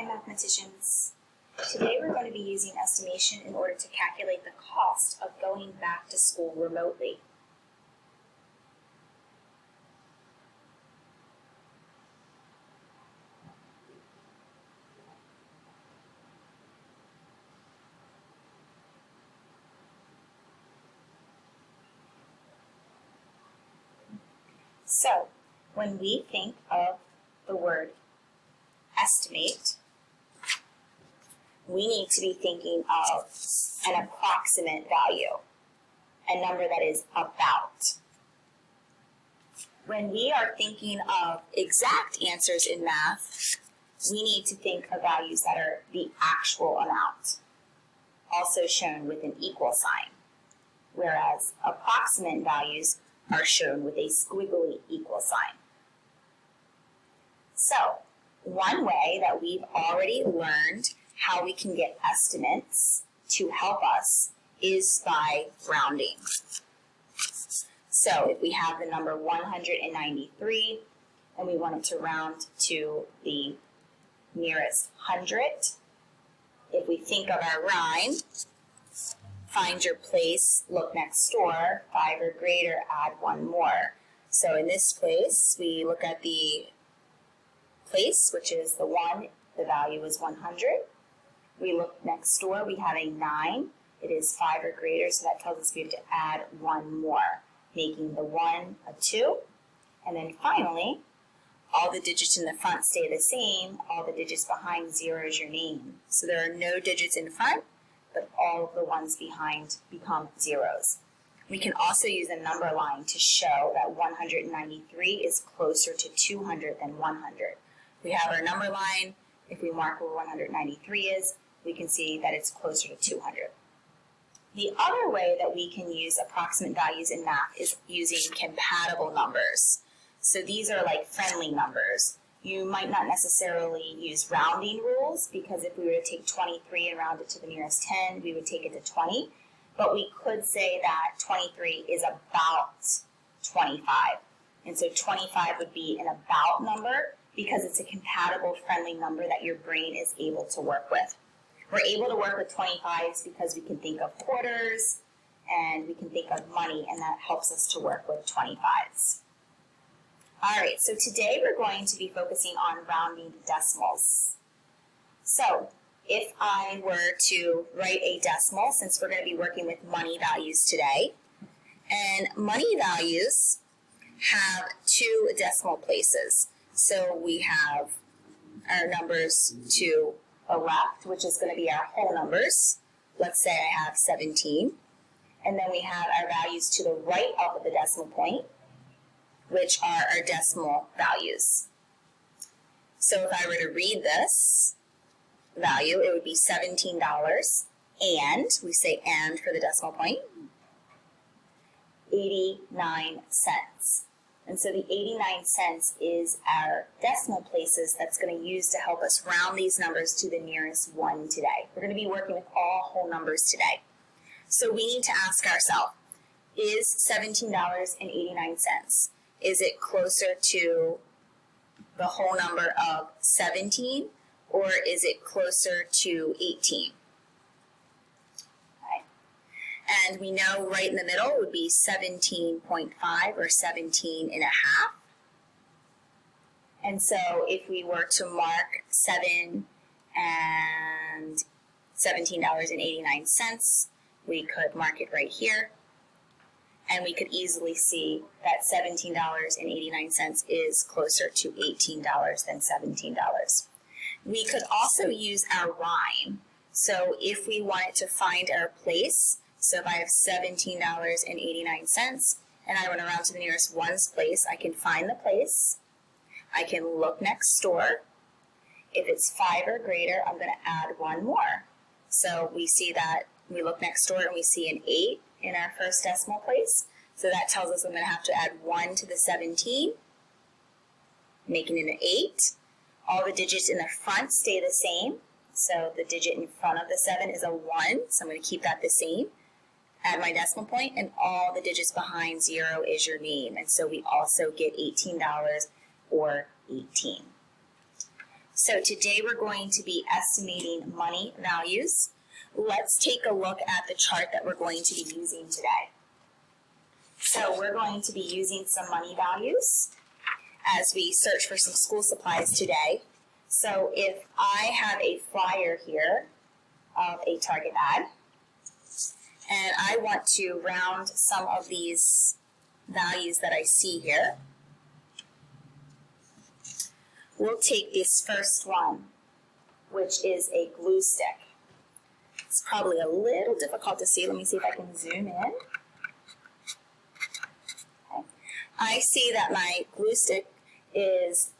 Hi mathematicians. Today we're going to be using estimation in order to calculate the cost of going back to school remotely. So, when we think of the word estimate, we need to be thinking of an approximate value, a number that is about. When we are thinking of exact answers in math, we need to think of values that are the actual amount, also shown with an equal sign, whereas approximate values are shown with a squiggly equal sign. So, one way that we've already learned how we can get estimates to help us is by rounding. So, if we have the number 193 and we want it to round to the nearest hundred, if we think of our rhyme, find your place, look next door, 5 or greater, add one more. So in this place, we look at the place, which is the 1, the value is 100. We look next door, we have a 9, it is 5 or greater, so that tells us we have to add one more, making the 1 a 2. And then finally, all the digits in the front stay the same, all the digits behind 0 is your name. So there are no digits in front, but all of the ones behind become zeros. We can also use a number line to show that 193 is closer to 200 than 100. We have our number line. If we mark where 193 is, we can see that it's closer to 200. The other way that we can use approximate values in math is using compatible numbers. So these are like friendly numbers. You might not necessarily use rounding rules, because if we were to take 23 and round it to the nearest 10, we would take it to 20. But we could say that 23 is about 25. And so 25 would be an about number because it's a compatible friendly number that your brain is able to work with. We're able to work with 25s because we can think of quarters and we can think of money, and that helps us to work with 25s. All right, so today we're going to be focusing on rounding to decimals. So if I were to write a decimal, since we're going to be working with money values today, and money values have 2 decimal places. So we have our numbers to the left, which is going to be our whole numbers. Let's say I have 17. And then we have our values to the right of the decimal point, which are our decimal values. So if I were to read this value, it would be $17, and, we say and for the decimal point, 89 cents. And so the 89 cents is our decimal places that's going to use to help us round these numbers to the nearest 1 today. We're going to be working with all whole numbers today. So we need to ask ourselves, is $17.89? Is it closer to the whole number of 17, or is it closer to 18? Okay. And we know right in the middle would be 17.5 or 17 and a half. And so if we were to mark 7 and $17.89, we could mark it right here. And we could easily see that $17.89 is closer to $18 than $17. We could also use our rhyme. So if we wanted to find our place, so if I have $17.89 and I want to round to the nearest 1's place, I can find the place. I can look next door. If it's 5 or greater, I'm going to add one more. So we see that we look next door and we see an 8 in our first decimal place. So that tells us I'm going to have to add 1 to the 17, making it an 8. All the digits in the front stay the same. So the digit in front of the 7 is a 1, so I'm going to keep that the same. Add my decimal point, and all the digits behind 0 is your name. And so we also get $18 or 18. So today we're going to be estimating money values. Let's take a look at the chart that we're going to be using today. So we're going to be using some money values as we search for some school supplies today. So if I have a flyer here of a Target ad, and I want to round some of these values that I see here, we'll take this first one, which is a glue stick. It's probably a little difficult to see. Let me see if I can zoom in. Okay. I see that my glue stick is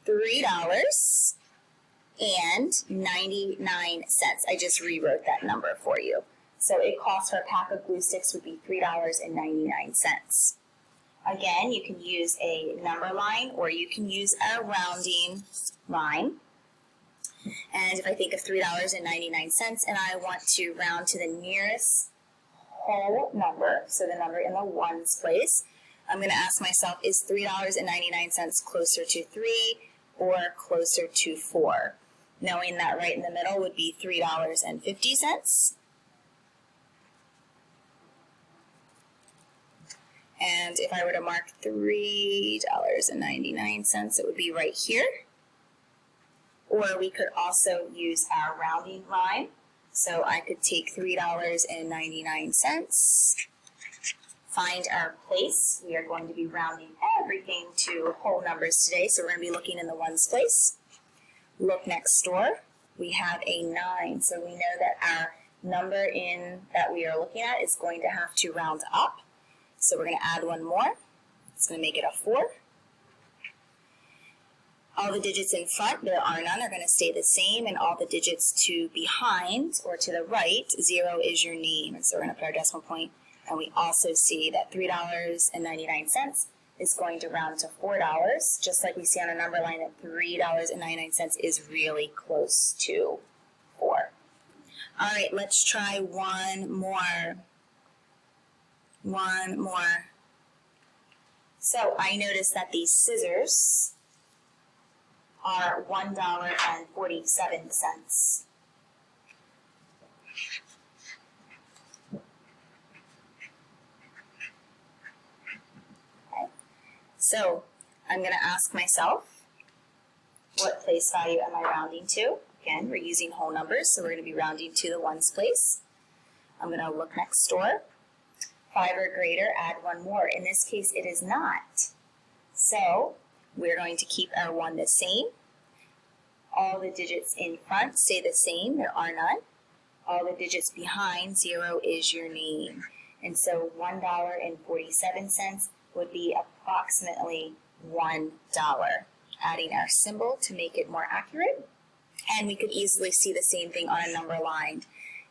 $3.99. I just rewrote that number for you. So it costs for a pack of glue sticks would be $3.99. Again, you can use a number line or you can use a rounding line. And if I think of $3.99 and I want to round to the nearest whole number, so the number in the ones place, I'm going to ask myself, is $3.99 closer to 3 or closer to 4? Knowing that right in the middle would be $3.50. And if I were to mark $3.99, it would be right here. Or we could also use our rounding line. So I could take $3.99, find our place. We are going to be rounding everything to whole numbers today, so we're going to be looking in the ones place. Look next door. We have a 9, so we know that our number that we are looking at is going to have to round up. So we're going to add one more. It's going to make it a 4. All the digits in front, there are none, are going to stay the same, and all the digits to behind or to the right, 0 is your name. And so we're going to put our decimal point. And we also see that $3.99 is going to round to $4, just like we see on a number line that $3.99 is really close to 4. All right, let's try one more. One more. So I noticed that these scissors are $1.47. Okay. So I'm going to ask myself, what place value am I rounding to? Again, we're using whole numbers, so we're going to be rounding to the ones place. I'm going to look next door. 5 or greater, add one more. In this case, it is not. So we're going to keep our 1 the same. All the digits in front stay the same. There are none. All the digits behind, 0 is your name. And so $1.47 would be approximately $1. Adding our symbol to make it more accurate. And we could easily see the same thing on a number line.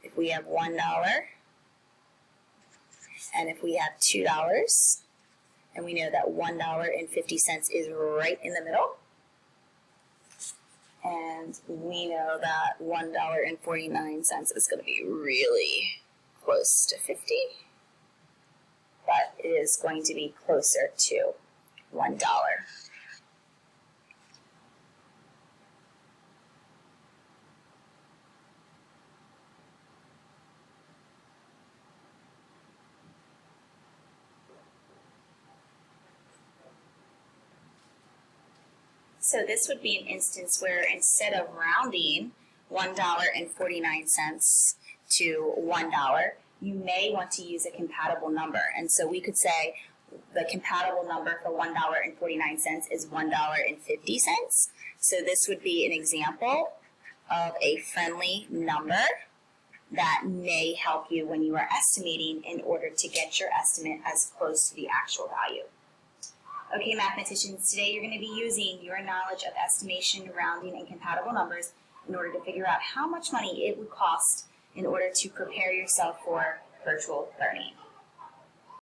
If we have $1, and if we have $2, and we know that $1.50 is right in the middle, and we know that $1.49 is going to be really close to 50, but it is going to be closer to $1. So this would be an instance where instead of rounding $1.49 to $1, you may want to use a compatible number. And so we could say the compatible number for $1.49 is $1.50. So this would be an example of a friendly number that may help you when you are estimating in order to get your estimate as close to the actual value. Okay, mathematicians, today you're going to be using your knowledge of estimation, rounding, and compatible numbers in order to figure out how much money it would cost in order to prepare yourself for virtual learning.